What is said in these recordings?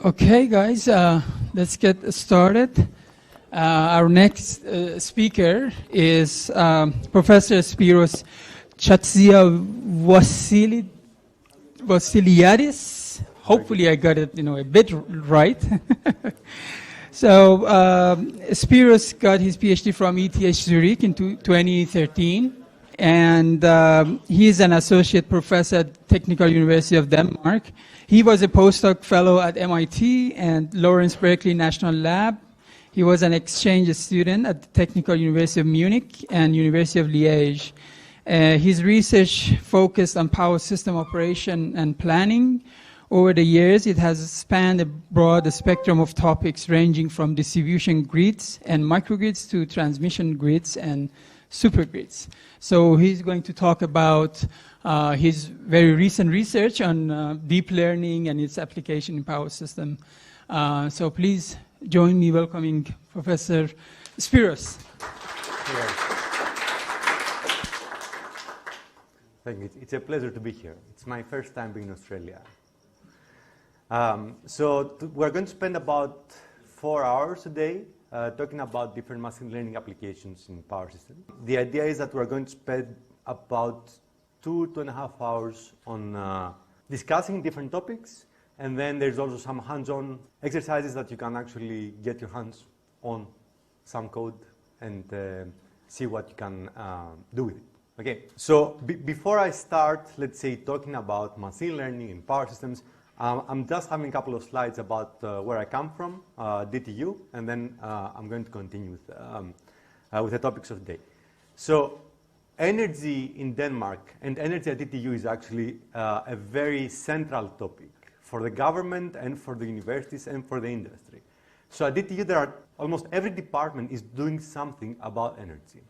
Okay, guys, let's get started. Our next speaker is Professor Spyros Chatzivasileiadis. Hopefully, I got it, a bit right. So, Spyros got his PhD from ETH Zurich in 2013, and he is an associate professor at Technical University of Denmark. He was a postdoc fellow at MIT and Lawrence Berkeley National Lab. He was an exchange student at the Technical University of Munich and University of Liège. His research focused on power system operation and planning. Over the years, it has spanned a broad spectrum of topics ranging from distribution grids and microgrids to transmission grids and supergrids. So he's going to talk about his very recent research on deep learning and its application in power system. So please join me welcoming Professor Spyros. Thank you. It's a pleasure to be here. It's my first time being in Australia. We're going to spend about 4 hours a day talking about different machine learning applications in power systems. The idea is that we're going to spend about 2.5 hours on discussing different topics, and then there's also some hands-on exercises that you can actually get your hands on some code and see what you can do with it. Okay, so before I start, let's say, talking about machine learning in power systems, I'm just having a couple of slides about where I come from, DTU, and then I'm going to continue with the topics of the day. So energy in Denmark and energy at DTU is actually a very central topic for the government and for the universities and for the industry. So at DTU, almost every department is doing something about energy.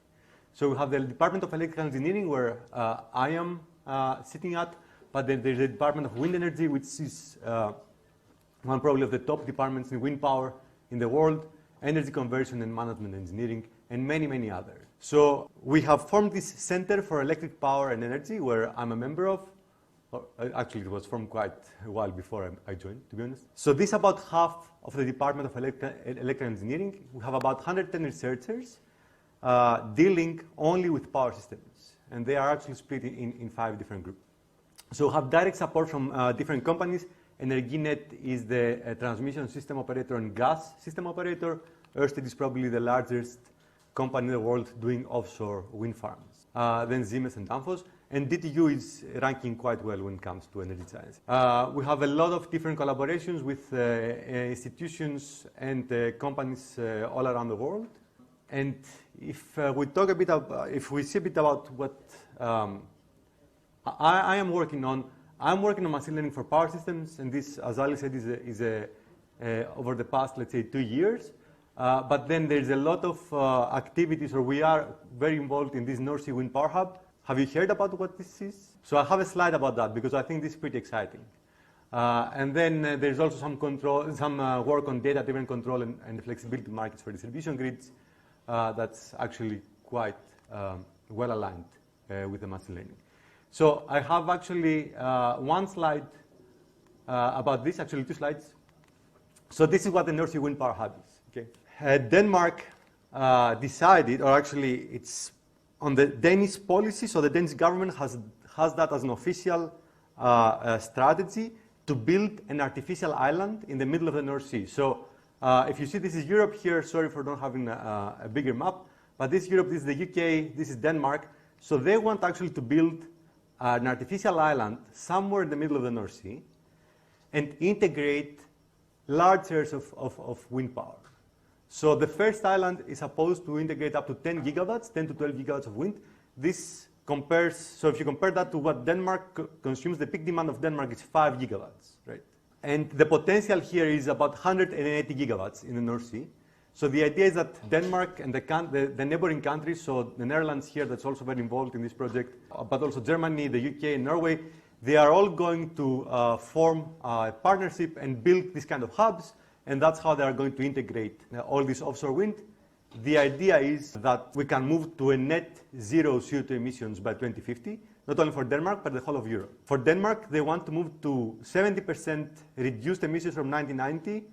So we have the Department of Electrical Engineering, where I am sitting at, but then there's the Department of Wind Energy, which is one probably of the top departments in wind power in the world, energy conversion and management engineering, and many, many others. So we have formed this Center for Electric Power and Energy, where I'm a member of. Actually, it was formed quite a while before I joined, to be honest. So this is about half of the Department of Electrical Engineering. We have about 110 researchers dealing only with power systems. And they are actually split in 5 different groups. So we have direct support from different companies. Energinet is the transmission system operator and gas system operator. Ørsted is probably the largest company in the world doing offshore wind farms. Then Siemens and Danfoss. And DTU is ranking quite well when it comes to energy science. We have a lot of different collaborations with institutions and companies all around the world. And if we talk a bit about, if we see a bit about what I am working on, I'm working on machine learning for power systems, and this, as Ali said, is over the past, let's say, 2 years. But then there's a lot of activities, or we are very involved in this North Sea Wind Power Hub. Have you heard about what this is? So I have a slide about that because I think this is pretty exciting. And then there's also some work on data-driven control and flexibility markets for distribution grids. That's actually quite well aligned with the machine learning. So I have actually one slide about this, actually 2 slides. So this is what the North Sea Wind Power Hub is. Okay. Denmark decided, or actually it's on the Danish policy, so the Danish government has that as an official strategy to build an artificial island in the middle of the North Sea. So if you see, this is Europe here. Sorry for not having a bigger map. But this is Europe, this is the UK, this is Denmark. So they want actually to build an artificial island somewhere in the middle of the North Sea and integrate large shares of wind power. So the first island is supposed to integrate up to 10 gigawatts, 10 to 12 gigawatts of wind. This compares, so if you compare that to what Denmark consumes, the peak demand of Denmark is 5 gigawatts, right? And the potential here is about 180 gigawatts in the North Sea. So the idea is that Denmark and the neighboring countries, so the Netherlands here, that's also very involved in this project, but also Germany, the UK, and Norway, they are all going to form a partnership and build these kind of hubs, and that's how they are going to integrate all this offshore wind The idea is that we can move to a net zero CO2 emissions by 2050, not only for Denmark, but the whole of Europe. For Denmark, they want to move to 70% reduced emissions from 1990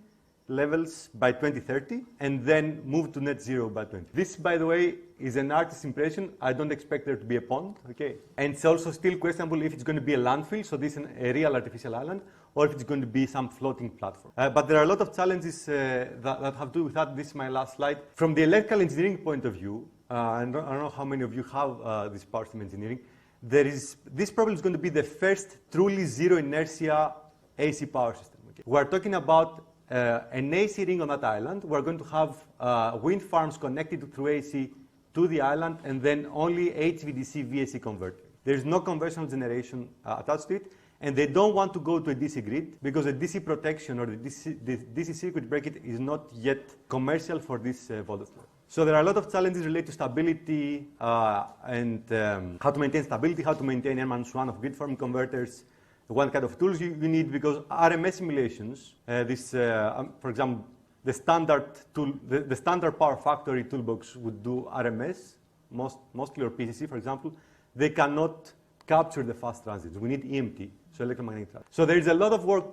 levels by 2030, and then move to net zero by 20. This, by the way, is an artist's impression. I don't expect there to be a pond, okay? And it's also still questionable if it's going to be a landfill, so this is a real artificial island, or if it's going to be some floating platform. But there are a lot of challenges that have to do with that. This is my last slide. From the electrical engineering point of view, I don't know how many of you have this power system engineering, this probably is going to be the first truly zero inertia AC power system. Okay? We're talking about an AC ring on that island. We're going to have wind farms connected through AC to the island, and then only HVDC VSC converter. There's no conventional generation attached to it, and they don't want to go to a DC grid because the DC protection or the DC circuit breaker is not yet commercial for this voltage level. So there are a lot of challenges related to stability and how to maintain stability, how to maintain N-1 of grid form converters, what kind of tools you need, because RMS simulations, for example, the standard power factory toolbox would do RMS, mostly, or PCC, for example. They cannot capture the fast transits. We need EMT, so electromagnetic transits. So there is a lot of work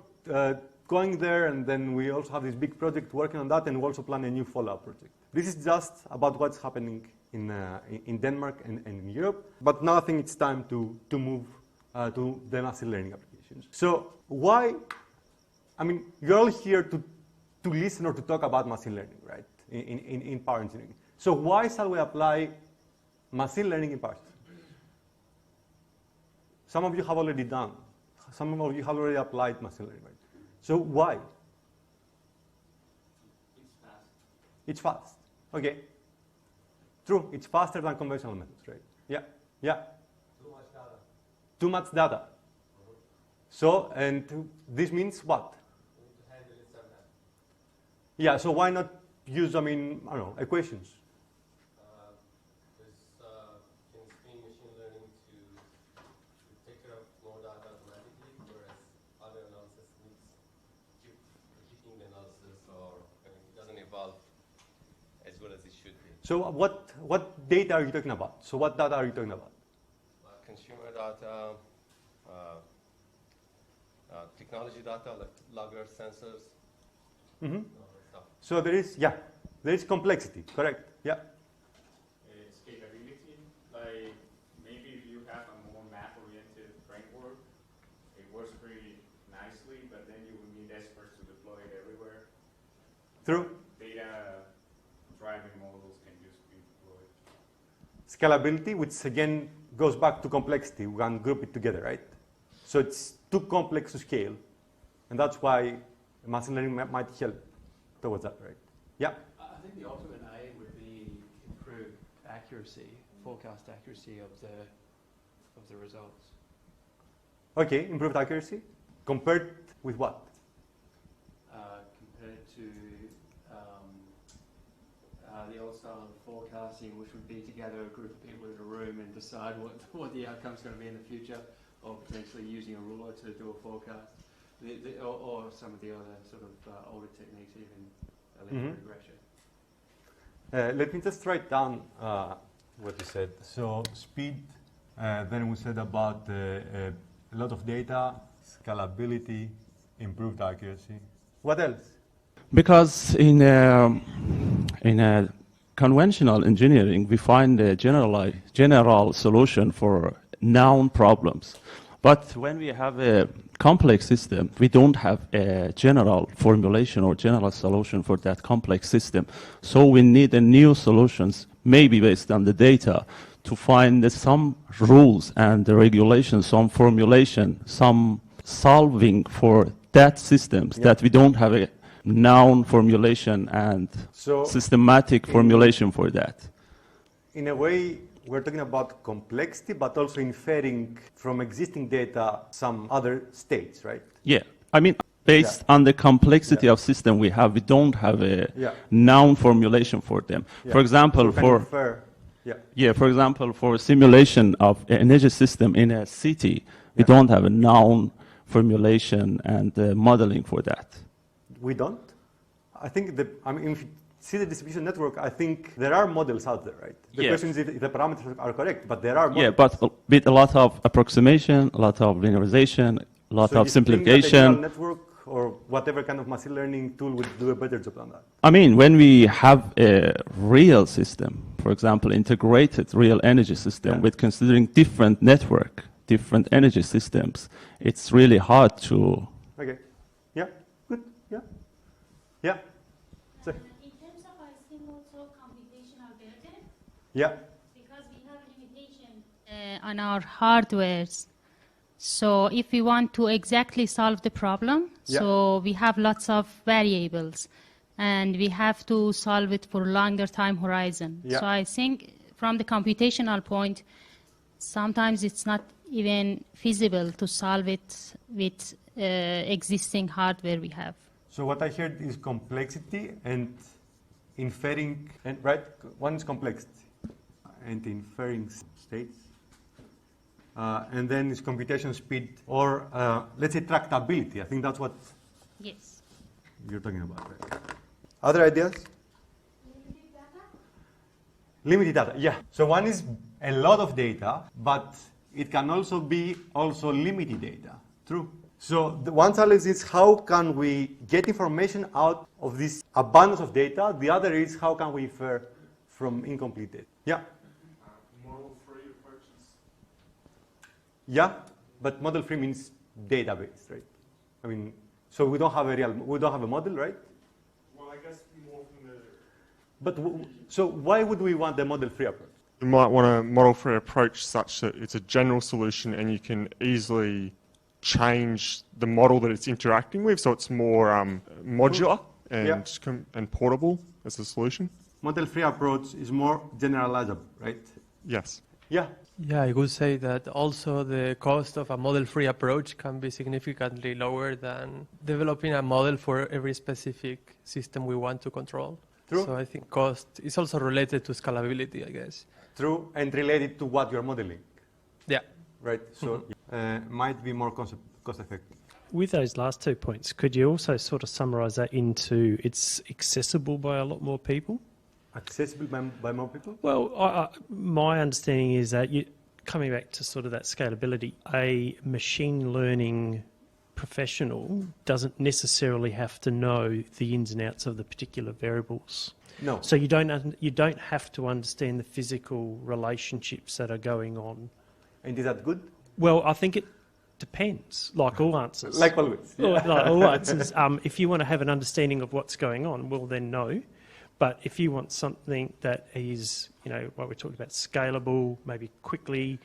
going there, and then we also have this big project working on that, and we also plan a new follow-up project. This is just about what's happening in Denmark and in Europe, but now I think it's time to move to the machine learning applications. So why, I mean, you're all here to listen or to talk about machine learning, right, in power engineering. So why shall we apply machine learning in power systems? Some of you have already done. Some of you have already applied machine learning, right? So why? It's fast. It's fast. Okay. True. It's faster than conventional methods, right? Yeah. Yeah. Too much data. Too much data. So, and this means what? We need to handle it somehow. Yeah, so why not use, I don't know, equations? Can screen machine learning to take care of more data automatically, whereas other analysis needs keep repeating the analysis, or it doesn't evolve as well as it should be. So what data are you talking about? So what data are you talking about? Consumer data, technology data like logger sensors. Mm-hmm. Stuff. So there is complexity, correct? Yeah. Scalability, like maybe if you have a more map-oriented framework, it works pretty nicely, but then you will need experts to deploy it everywhere. True. Data driving models can just be deployed. Scalability, which again goes back to complexity. We can group it together, right? So it's too complex to scale, and that's why machine learning might help towards that, right? Yeah. I think the ultimate aim would be improved accuracy, forecast accuracy of the results. Okay, improved accuracy compared with what? Compared to the old style of forecasting, which would be to gather a group of people in a room and decide what the outcome's going to be in the future, or potentially using a ruler to do a forecast, or some of the other sort of older techniques, even linear regression. Let me just write down what you said. So speed, then we said about a lot of data, scalability, improved accuracy. What else? Because in conventional engineering, we find a general solution for known problems. But when we have a complex system, we don't have a general formulation or general solution for that complex system. So we need a new solutions, maybe based on the data, to find some rules and the regulations, some formulation, some solving for that systems that we don't have a known formulation and systematic formulation for that. In a way, we're talking about complexity, but also inferring from existing data some other states, right? Yeah. I mean, based on the complexity of system we have, we don't have a known formulation for them. For example, for example, for simulation of an energy system in a city, we don't have a known formulation and modeling for that. We don't? I think see the distribution network, I think there are models out there, right? The Yes. question is if the parameters are correct, but there are models. Yeah, but with a lot of approximation, a lot of linearization, a lot So of you think that a neural simplification. network or whatever kind of machine learning tool would do a better job than that? I mean, when we have a real system, for example, integrated real energy system Yeah. with considering different network, different energy systems, it's really hard to. Okay. Yeah. Good. Yeah. Yeah. So, In terms of, I think, also computational burden, yeah. because we have limitation on our hardwares. So if we want to exactly solve the problem, so we have lots of variables, and we have to solve it for longer time horizon. Yeah. So I think from the computational point, sometimes it's not even feasible to solve it with existing hardware we have. So what I heard is complexity and inferring, and right? One is complexity and inferring states. And then it's computation speed, or let's say tractability. I think that's what Yes. you're talking about. Right? Other ideas? Limited data, yeah. So one is a lot of data, but it can also be limited data. True. So the one challenge is how can we get information out of this abundance of data? The other is how can we infer from incomplete data? Yeah. Model-free approaches. Yeah, but model-free means database, right? I mean, so we don't have a model, right? Well, I guess more from the... But so why would we want the model-free approach? You might want a model-free approach such that it's a general solution and you can easily change the model that it's interacting with, so it's more modular and portable as a solution. Model-free approach is more generalizable, right? Yes. Yeah. Yeah, I would say that also the cost of a model-free approach can be significantly lower than developing a model for every specific system we want to control. True. So I think cost is also related to scalability, I guess. True, and related to what you're modeling, Yeah. right? So might be more cost effective. With those last 2 points, could you also sort of summarize that into it's accessible by a lot more people? Accessible by more people? Well, my understanding is that coming back to sort of that scalability, a machine learning professional doesn't necessarily have to know the ins and outs of the particular variables. No. So you don't have to understand the physical relationships that are going on. And is that good? Well, I think it depends, like all answers. Like always. Yeah. Like all answers. If you want to have an understanding of what's going on, well then no. But if you want something that is, what we talked about, scalable, maybe quickly,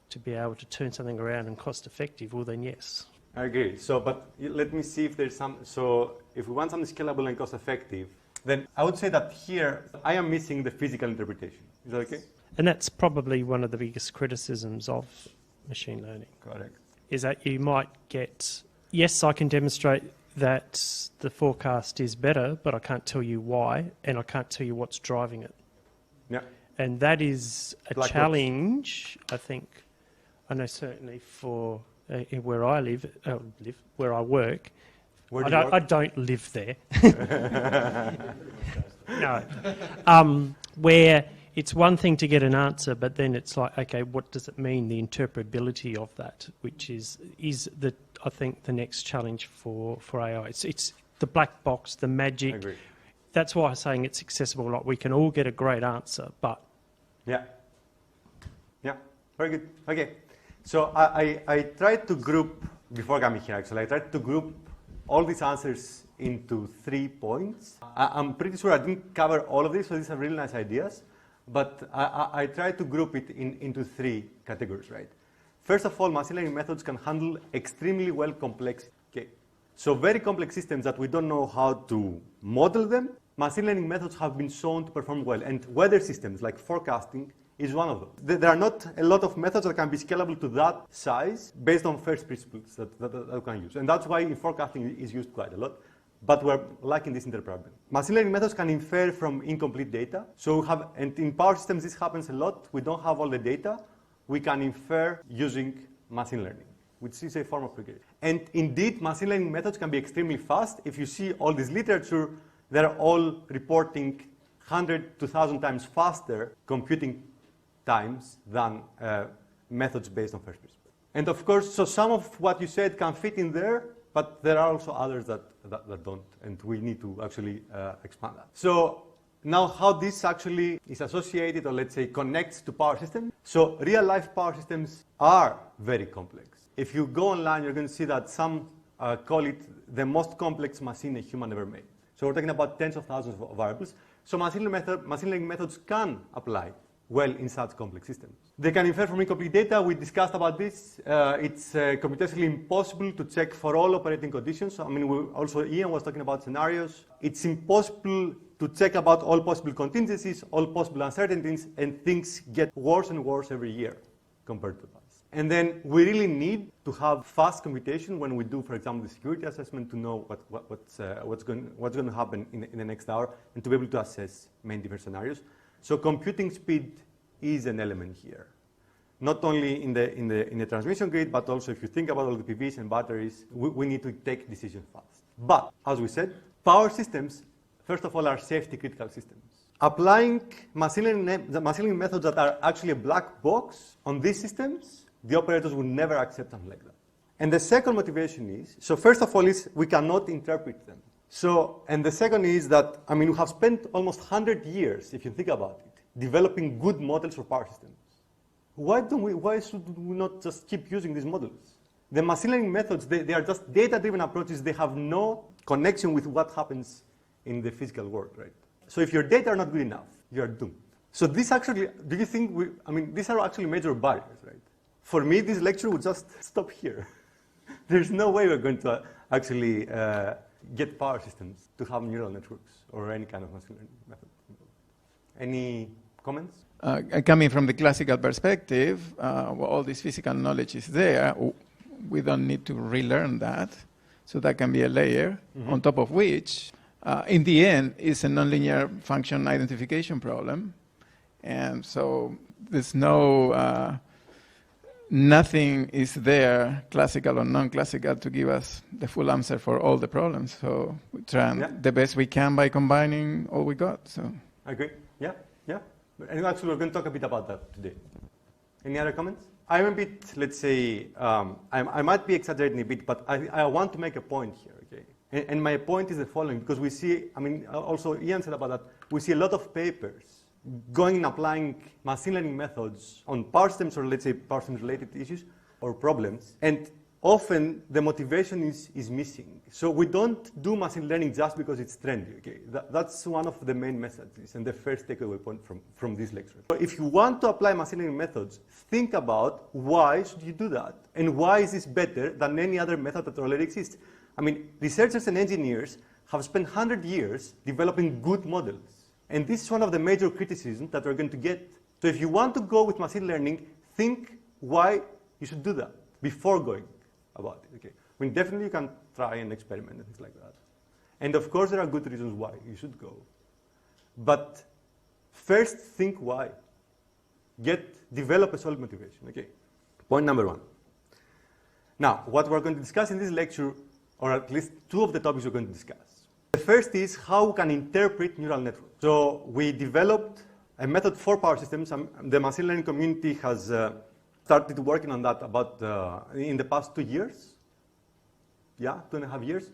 to be able to turn something around and cost effective, well then yes. I agree. So, but let me see if there's some. So, if we want something scalable and cost effective, then I would say that here I am missing the physical interpretation. Is that okay? And that's probably one of the biggest criticisms of machine learning. Correct. Is that you might get, yes, I can demonstrate that the forecast is better, but I can't tell you why, and I can't tell you what's driving it. Yeah. And that is a Blackouts. challenge, I think. I know certainly for where I where I work. Where do you work? I don't live there. No. Where it's one thing to get an answer, but then it's like, okay, what does it mean? The interpretability of that, which is I think the next challenge for AI. It's the black box, the magic. I agree. That's why I'm saying it's accessible. Like we can all get a great answer, but Yeah. Yeah. Very good. Okay. So I tried to group, before coming here actually, I tried to group all these answers into 3 points. I'm pretty sure I didn't cover all of these, so these are really nice ideas. But I tried to group it into 3 categories, right? First of all, machine learning methods can handle extremely well complex. Okay. So very complex systems that we don't know how to model them, machine learning methods have been shown to perform well. And weather systems like forecasting is one of them. There are not a lot of methods that can be scalable to that size based on first principles that we can use. And that's why in forecasting is used quite a lot. But we're lacking this interpretability. Machine learning methods can infer from incomplete data. So and in power systems, this happens a lot. We don't have all the data. We can infer using machine learning, which is a form of regression. And indeed, machine learning methods can be extremely fast. If you see all this literature, they're all reporting 100 to 1,000 times faster computing times than methods based on first principles. And of course, so some of what you said can fit in there, but there are also others that don't, and we need to actually expand that. So now how this actually is associated, or let's say connects to power systems. So real life power systems are very complex. If you go online, you're going to see that some call it the most complex machine a human ever made. So we're talking about tens of thousands of variables. So machine learning methods can apply well in such complex systems. They can infer from incomplete data. We discussed about this. It's computationally impossible to check for all operating conditions. I mean, also Ian was talking about scenarios. It's impossible to check about all possible contingencies, all possible uncertainties, and things get worse and worse every year compared to the past. And then we really need to have fast computation when we do, for example, the security assessment to know what's going to happen in the next hour and to be able to assess many different scenarios. So computing speed is an element here, not only in the transmission grid, but also if you think about all the PVs and batteries, we need to take decisions fast. But as we said, power systems, first of all, are safety critical systems. Applying machine learning methods that are actually a black box on these systems, the operators will never accept something like that. And the second motivation is, so first of all is we cannot interpret them. So, and the second is that, I mean, we have spent almost 100 years, if you think about it, developing good models for power systems. Why should we not just keep using these models? The machine learning methods, they are just data-driven approaches. They have no connection with what happens in the physical world, right? So if your data are not good enough, you are doomed. So this actually, do you think, these are actually major barriers, right? For me, this lecture would just stop here. There's no way we're going to actually get power systems to have neural networks or any kind of machine learning method. Any comments? Coming from the classical perspective, all this physical knowledge is there. We don't need to relearn that. So that can be a layer on top of which, in the end, is a nonlinear function identification problem. And so there's nothing is there, classical or non-classical, to give us the full answer for all the problems. So we try the best we can by combining all we got. So I agree. Yeah. And actually, we're going to talk a bit about that today. Any other comments? I'm a bit, let's say, I might be exaggerating a bit, but I want to make a point here, okay? And my point is the following, because we see, also Ian said about that, we see a lot of papers going and applying machine learning methods on power systems, or let's say power systems related issues or problems, and often the motivation is missing. So we don't do machine learning just because it's trendy, okay? That's one of the main messages and the first takeaway point from this lecture. So if you want to apply machine learning methods, think about why should you do that? And why is this better than any other method that already exists? I mean, researchers and engineers have spent 100 years developing good models. And this is one of the major criticisms that we're going to get. So if you want to go with machine learning, think why you should do that before going about it. Okay? I mean, definitely you can try and experiment and things like that. And of course, there are good reasons why you should go. But first, think why. Develop a solid motivation. Okay? Point number one. Now, what we're going to discuss in this lecture, or at least two of the topics we're going to discuss. The first is how we can interpret neural networks. So we developed a method for power systems. The machine learning community has started working on that about in the past 2 years. Yeah, 2.5 years.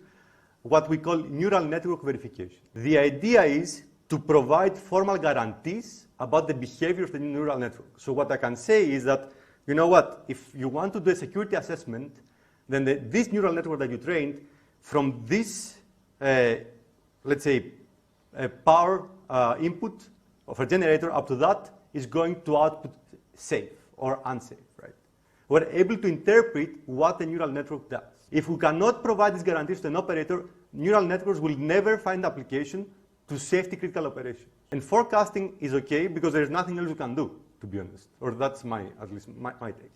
What we call neural network verification. The idea is to provide formal guarantees about the behavior of the neural network. So what I can say is that, you know what, if you want to do a security assessment, then this neural network that you trained from this let's say, a power input of a generator up to that is going to output safe or unsafe, right? We're able to interpret what the neural network does. If we cannot provide these guarantees to an operator, neural networks will never find application to safety critical operations. And forecasting is okay because there's nothing else we can do, to be honest. Or that's at least my take.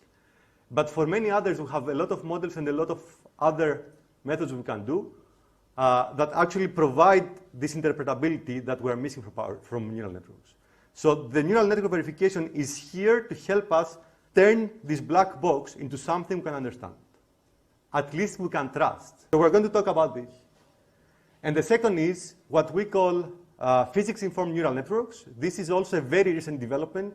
But for many others, we have a lot of models and a lot of other methods we can do that actually provide this interpretability that we're missing from neural networks. So the neural network verification is here to help us turn this black box into something we can understand. At least we can trust. So we're going to talk about this. And the second is what we call physics-informed neural networks. This is also a very recent development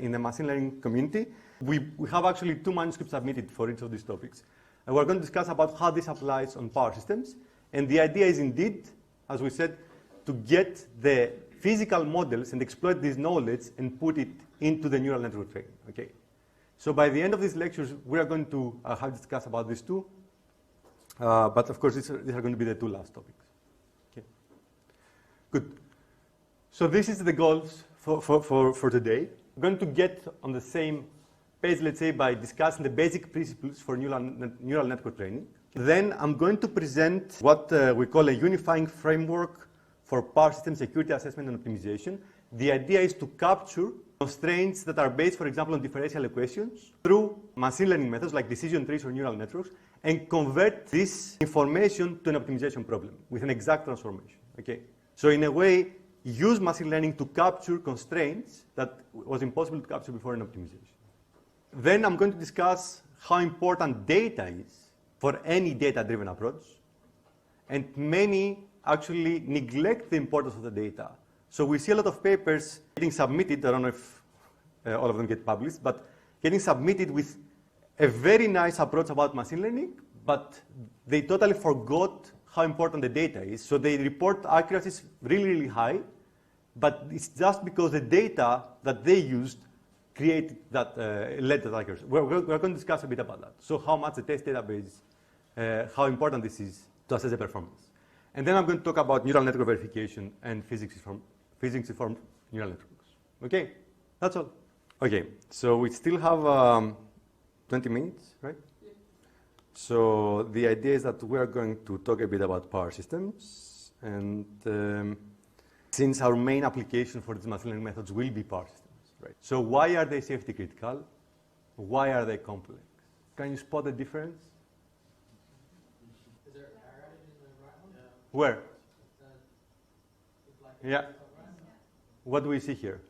in the machine learning community. We have actually 2 manuscripts submitted for each of these topics. And we're going to discuss about how this applies on power systems. And the idea is indeed, as we said, to get the physical models and exploit this knowledge and put it into the neural network training. Okay. So by the end of these lectures, we are going to have discussed about these 2. But of course, these are going to be the 2 last topics. Okay. Good. So this is the goals for today. We're going to get on the same page, let's say, by discussing the basic principles for neural network training. Then I'm going to present what we call a unifying framework for power system security assessment and optimization. The idea is to capture constraints that are based, for example, on differential equations through machine learning methods like decision trees or neural networks, and convert this information to an optimization problem with an exact transformation. Okay? So in a way, use machine learning to capture constraints that was impossible to capture before in optimization. Then I'm going to discuss how important data is for any data-driven approach. And many actually neglect the importance of the data. So we see a lot of papers getting submitted. I don't know if all of them get published, but getting submitted with a very nice approach about machine learning, but they totally forgot how important the data is. So they report accuracies really, really high, but it's just because the data that they used created that, led to that accuracy. We're going to discuss a bit about that. So how much the test database, how important this is to assess the performance. And then I'm going to talk about neural network verification and physics-informed neural networks. Okay, that's all. Okay, so we still have 20 minutes, right? Yeah. So the idea is that we're going to talk a bit about power systems. And since our main application for these machine learning methods will be power systems, right? So why are they safety critical? Why are they complex? Can you spot the difference? Is there an arrow in the right one? Where? Yeah. Yeah. What do we see here?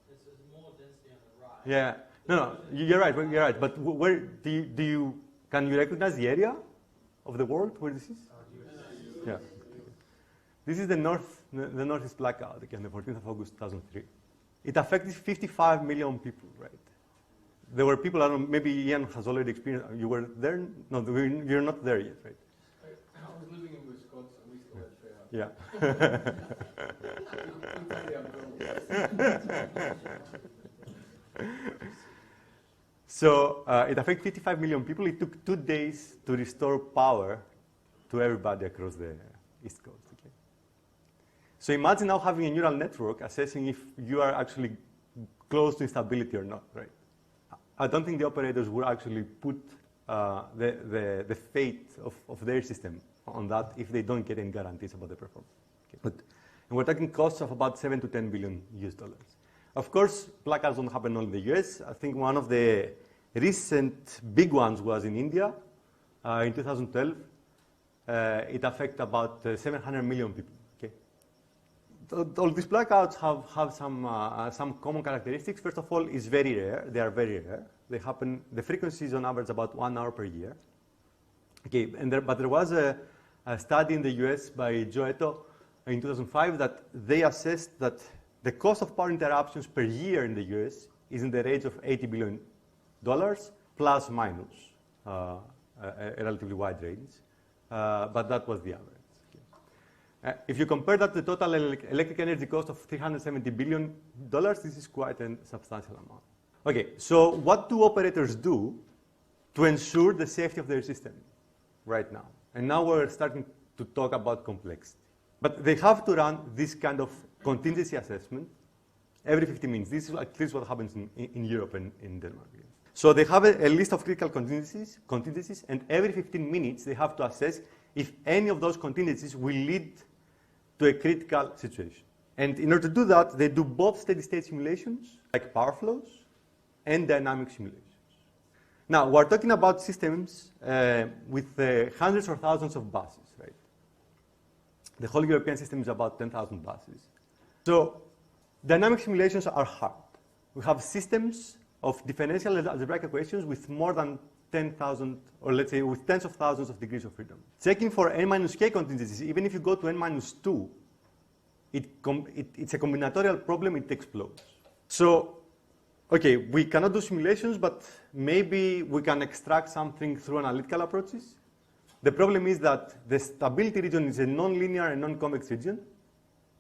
There's more density on the right. Yeah. No, you're right. You're right. But where can you recognize the area of the world where this is? Yeah. This is the Northeast blackout, again, the 14th of August 2003. It affected 55 million people, right? There were people, I don't know, maybe Ian has already experienced. You were there? No, you're not there yet, right? I was living in Wisconsin. We still had fair. Yeah. So it affected 55 million people. It took 2 days to restore power to everybody across the East Coast. Okay? So imagine now having a neural network assessing if you are actually close to instability or not, right? I don't think the operators will actually put the fate of their system on that if they don't get any guarantees about the performance. Okay? And we're talking costs of about $7 to $10 billion US. Of course, blackouts don't happen only in the US. I think one of the recent big ones was in India in 2012. It affected about 700 million people. Okay? All these blackouts have some common characteristics. First of all, it's very rare. They are very rare. They happen. The frequency is on average about 1 hour per year. Okay, but there was a study in the US by Joeto in 2005 that they assessed that the cost of power interruptions per year in the US is in the range of $80 billion, plus minus a relatively wide range. But that was the average. Okay. If you compare that to the total electric energy cost of $370 billion, this is quite a substantial amount. Okay, so what do operators do to ensure the safety of their system right now? And now we're starting to talk about complexity. But they have to run this kind of contingency assessment every 15 minutes. This is at least what happens in Europe and in Denmark. So they have a list of critical contingencies, and every 15 minutes they have to assess if any of those contingencies will lead to a critical situation. And in order to do that, they do both steady-state simulations, like power flows, and dynamic simulations. Now, we're talking about systems with hundreds or thousands of buses, right? The whole European system is about 10,000 buses. So dynamic simulations are hard. We have systems of differential algebraic equations with more than 10,000, or let's say with tens of thousands of degrees of freedom. Checking for n minus k contingencies, even if you go to n minus 2, it's a combinatorial problem, it explodes. So, okay, we cannot do simulations, but maybe we can extract something through analytical approaches. The problem is that the stability region is a nonlinear and non-convex region,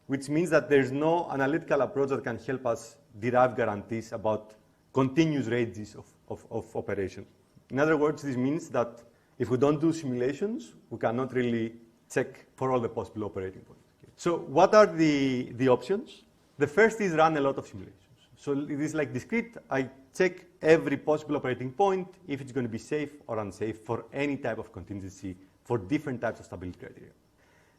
which means that there's no analytical approach that can help us derive guarantees about continuous ranges of operation. In other words, this means that if we don't do simulations, we cannot really check for all the possible operating points. Okay. So what are the options? The first is run a lot of simulations. So it is like discrete. I check every possible operating point, if it's going to be safe or unsafe for any type of contingency for different types of stability criteria.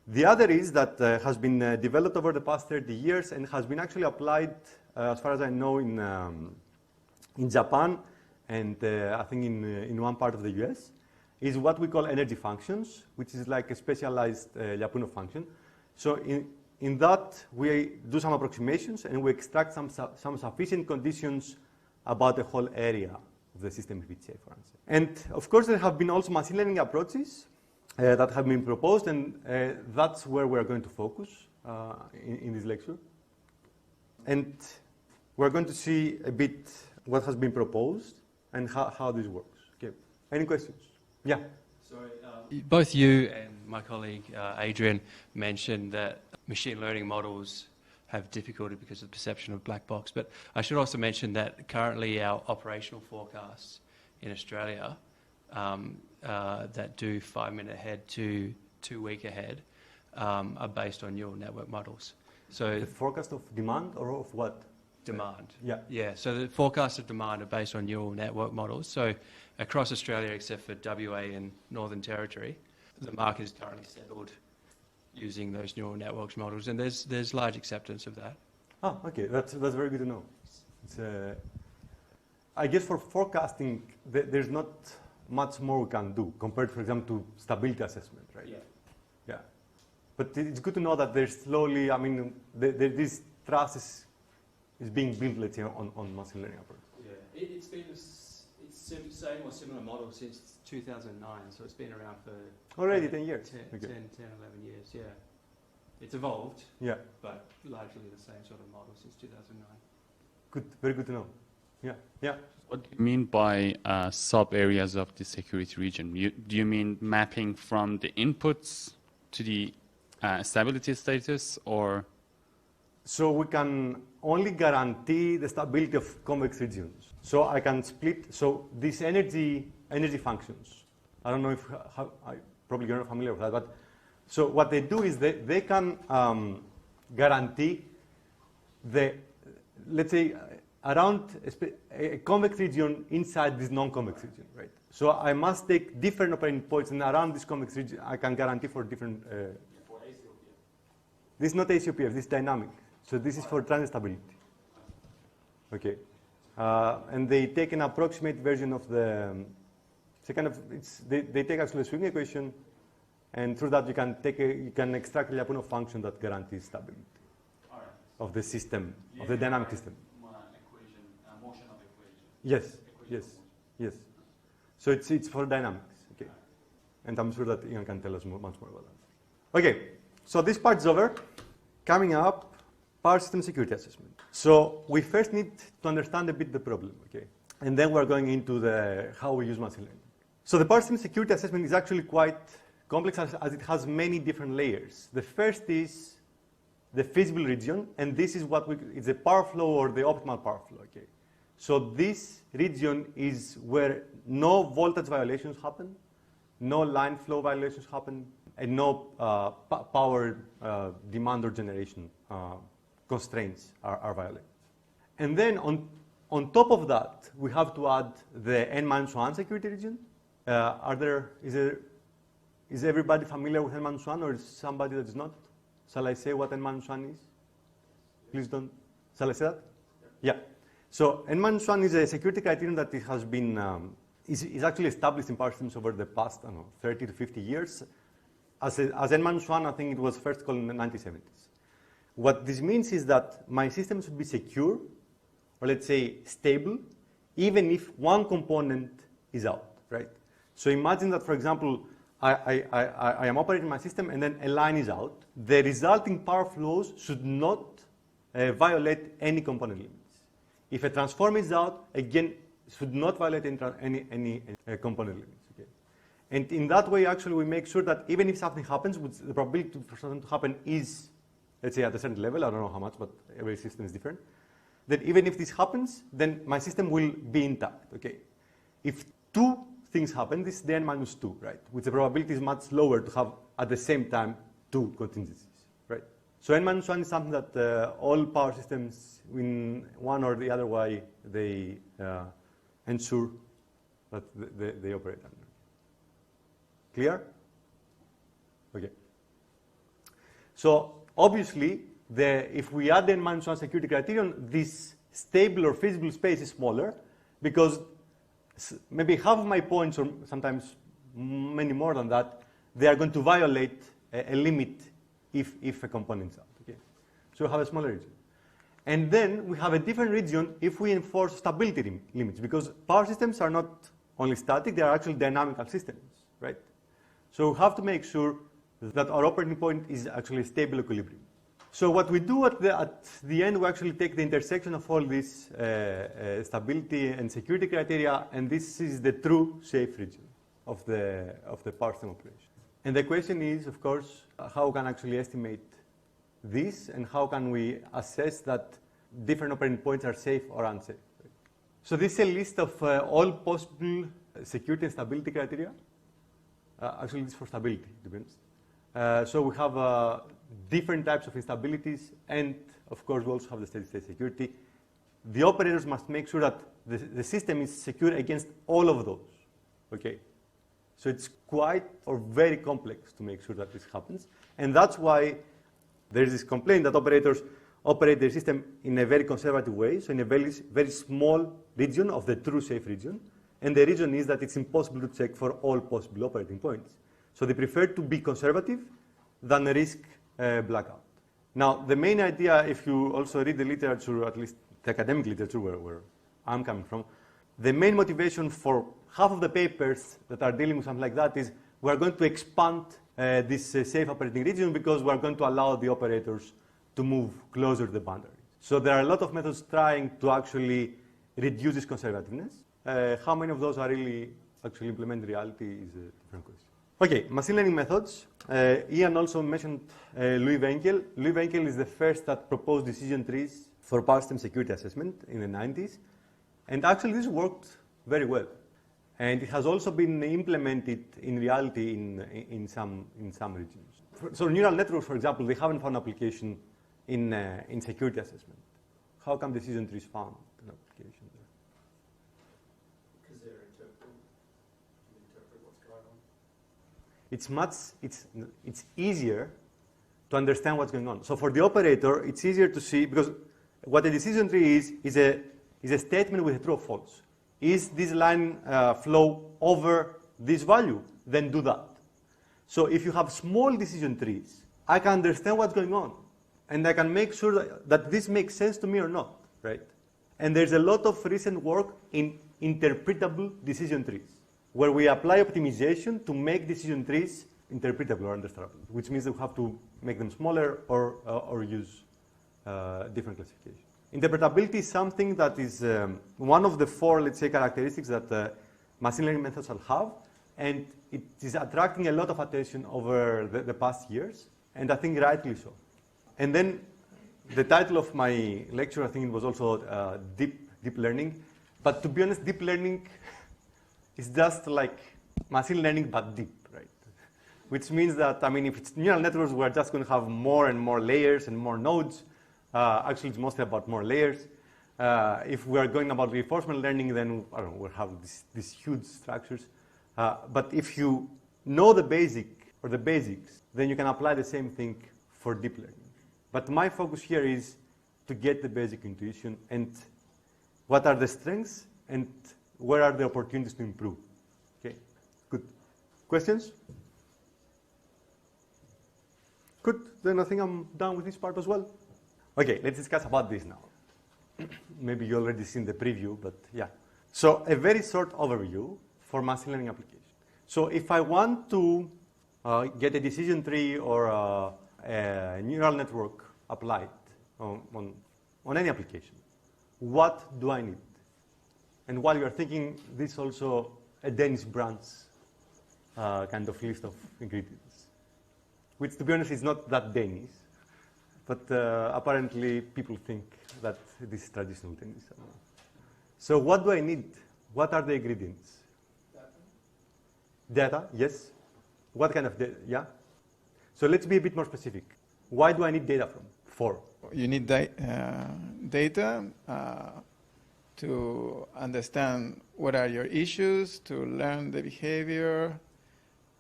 The other is that has been developed over the past 30 years and has been actually applied, as far as I know, in Japan and I think in one part of the US, is what we call energy functions, which is like a specialized Lyapunov function. So in that, we do some approximations and we extract some sufficient conditions about the whole area of the system if it's safe or unsafe. And of course, there have been also machine learning approaches that have been proposed, and that's where we're going to focus in this lecture. And we're going to see a bit what has been proposed and how this works. Okay. Any questions? Yeah. Sorry, both you and my colleague Adrian mentioned that machine learning models have difficulty because of the perception of black box, but I should also mention that currently our operational forecasts in Australia that do 5 minute ahead to 2 week ahead are based on neural network models. So the forecast of demand or of what? Demand. Yeah. Yeah, so the forecasts of demand are based on neural network models. So across Australia, except for WA and Northern Territory, the market is currently settled using those neural networks models, and there's large acceptance of that. Oh, okay, that's very good to know. It's, I guess for forecasting, there's not much more we can do compared, for example, to stability assessment, right? Yeah. Yeah. But it's good to know that there's slowly, I mean, this trust is being built, let's say, on machine learning approach. Yeah, it's been the same or similar model since 2009, so it's been around for already 10 years. 10, 11 years, yeah. It's evolved, yeah, but largely the same sort of model since 2009. Good, very good to know. Yeah, yeah. What do you mean by sub-areas of the security region? Do you mean mapping from the inputs to the stability status, or? So we can only guarantee the stability of convex regions. So I can split, so these energy functions, I don't know if, probably you're not familiar with that, but so what they do is they can guarantee let's say, around a convex region inside this non-convex region, right? So I must take different operating points, and around this convex region, I can guarantee for different. For ACOPF. This is not ACOPF. This is dynamic. So this is for transit stability. Okay, and they take an approximate version of the. So kind of, they take actually a swing equation, and through that you can extract a Lyapunov function that guarantees stability of the system, of the dynamic system. Motion of equation. Yes, yes, yes. So it's for dynamics, okay. And I'm sure that Ian can tell us much more about that. Okay, so this part is over. Coming up, power system security assessment. So we first need to understand a bit the problem, okay? And then we're going into how we use machine learning. So the power system security assessment is actually quite complex as it has many different layers. The first is the feasible region, and this is it's the power flow or the optimal power flow, okay? So this region is where no voltage violations happen, no line flow violations happen, and no power demand or generation constraints are violated. And then on top of that, we have to add the N-1 security region. Is everybody familiar with N-1 or is somebody that is not? Shall I say what N-1 is? Please don't. Shall I say that? Yeah. So N-1 is a security criterion that it has been is actually established in power systems over the past 30 to 50 years. As N-1, I think it was first called in the 1970s. What this means is that my system should be secure, or let's say stable, even if one component is out. right? So imagine that, for example, I am operating my system and then a line is out. The resulting power flows should not violate any component limits. If a transform is out, again, should not violate any component limits. Okay? And in that way, actually, we make sure that even if something happens, which the probability for something to happen is, let's say, at a certain level, I don't know how much, but every system is different, then even if this happens, then my system will be intact. Okay? If two things happen, this is the n minus 2, right? Which the probability is much lower to have at the same time two contingencies, right? So n minus 1 is something that all power systems, in one or the other way, they ensure that they operate under. Clear? Okay. So obviously, if we add the n minus 1 security criterion, this stable or feasible space is smaller because maybe half of my points, or sometimes many more than that, they are going to violate a limit if a component is out. Okay? So we have a smaller region. And then we have a different region if we enforce stability limits, because power systems are not only static, they are actually dynamical systems, right? So we have to make sure that our operating point is actually a stable equilibrium. So what we do at the end, we actually take the intersection of all these stability and security criteria, and this is the true safe region of the power system operation. And the question is, of course, how can actually estimate this, and how can we assess that different operating points are safe or unsafe? So this is a list of all possible security and stability criteria. Actually, this is for stability, to be honest. So we have different types of instabilities, and of course we also have the steady-state security. The operators must make sure that the system is secure against all of those. Okay, so it's quite or very complex to make sure that this happens, and that's why there is this complaint that operators operate their system in a very conservative way, so in a very, very small region of the true safe region, and the reason is that it's impossible to check for all possible operating points. So they prefer to be conservative than risk blackout. Now, the main idea, if you also read the literature, at least the academic literature where I'm coming from, the main motivation for half of the papers that are dealing with something like that is we're going to expand this safe operating region because we're going to allow the operators to move closer to the boundary. So there are a lot of methods trying to actually reduce this conservativeness. How many of those are really actually implemented in reality is a different question. Okay, machine learning methods. Ian also mentioned Louis Wenkel. Louis Wenkel is the first that proposed decision trees for power system security assessment in the 90s. And actually this worked very well. And it has also been implemented in reality in some regions. So neural networks, for example, they haven't found application in security assessment. How come decision trees found an application there? Because they're interpreting what's going on. It's easier to understand what's going on. So for the operator, it's easier to see, because what a decision tree is a statement with a true or false. Is this line flow over this value? Then do that. So if you have small decision trees, I can understand what's going on, and I can make sure that this makes sense to me or not, right? And there's a lot of recent work in interpretable decision trees, where we apply optimization to make decision trees interpretable or understandable, which means that we have to make them smaller or use different classification. Interpretability is something that is one of the four, let's say, characteristics that machine learning methods will have, and it is attracting a lot of attention over the past years, and I think rightly so. And then the title of my lecture, I think it was also deep learning, but to be honest, deep learning is just like machine learning but deep, right? Which means that, I mean, if it's neural networks, we're just going to have more and more layers and more nodes. Actually, it's mostly about more layers. If we are going about reinforcement learning, then I don't know, we'll have these huge structures. But if you know the basics, then you can apply the same thing for deep learning. But my focus here is to get the basic intuition and what are the strengths and where are the opportunities to improve. Okay, good. Questions? Good. Then I think I'm done with this part as well. Okay, let's discuss about this now. Maybe you already seen the preview, but yeah. So a very short overview for machine learning application. So if I want to get a decision tree or a neural network applied on any application, what do I need? And while you're thinking, this is also a Danish branch kind of list of ingredients, which to be honest is not that Danish, but apparently people think that this is traditional Danish. So what do I need? What are the ingredients? Data, yes. What kind of data? Yeah. So let's be a bit more specific. Why do I need data for? You need data to understand what are your issues, to learn the behavior,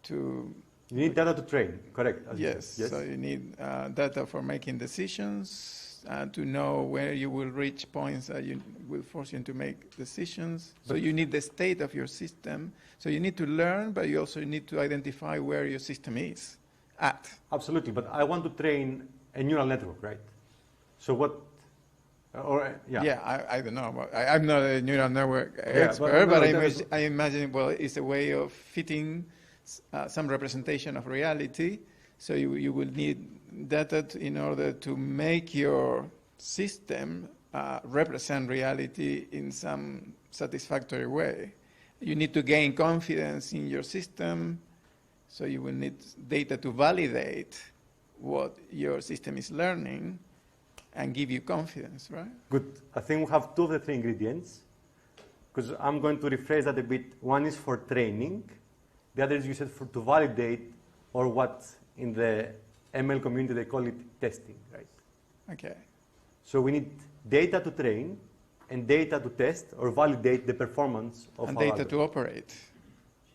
to... You need data to train, correct? Yes, so you need data for making decisions, to know where you will reach points that you will force you to make decisions. So you need the state of your system. So you need to learn, but you also need to identify where your system is at. Absolutely, but I want to train a neural network, right? So what, I don't know. I'm not a neural network expert, but I imagine, well, it's a way of fitting some representation of reality. So you will need data in order to make your system represent reality in some satisfactory way. You need to gain confidence in your system, so you will need data to validate what your system is learning and give you confidence, right? Good. I think we have two of the three ingredients, because I'm going to rephrase that a bit. One is for training, the other is you said to validate, or what in the ML community they call it testing, right? Okay. So we need data to train and data to test or validate the performance of and our data algorithm. to operate.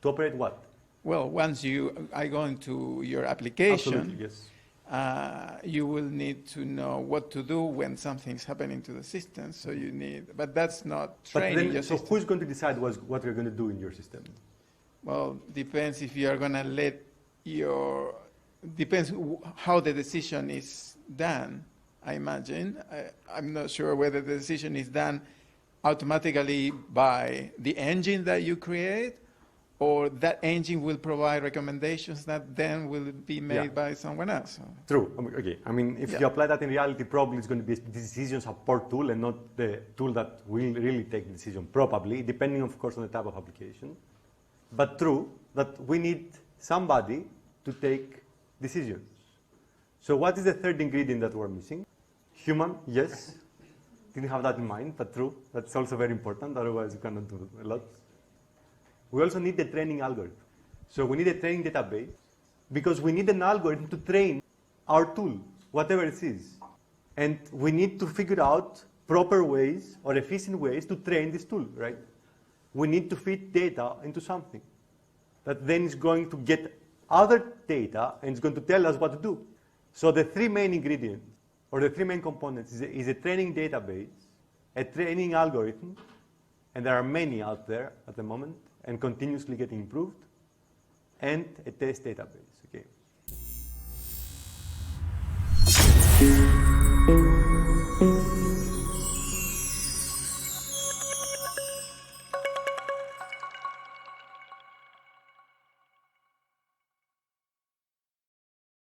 To operate what? Well, once I go into your application, absolutely, yes. You will need to know what to do when something's happening to the system. So you need, but that's not training your system. So who's going to decide what you're going to do in your system? Well, depends if you are going to let depends how the decision is done, I imagine. I'm not sure whether the decision is done automatically by the engine that you create, or that engine will provide recommendations that then will be made by someone else. True. Okay. I mean, if you apply that in reality, probably it's going to be a decision support tool and not the tool that will really take the decision, probably, depending, of course, on the type of application. But true that we need somebody to take decisions. So what is the third ingredient that we're missing? Human, yes. Didn't have that in mind, but true. That's also very important, otherwise you cannot do a lot. We also need the training algorithm. So we need a training database because we need an algorithm to train our tool, whatever it is. And we need to figure out proper ways or efficient ways to train this tool, right? We need to feed data into something that then is going to get other data and it's going to tell us what to do. So the three main ingredients or the three main components is a training database, a training algorithm, and there are many out there at the moment and continuously getting improved, and a test database. Okay.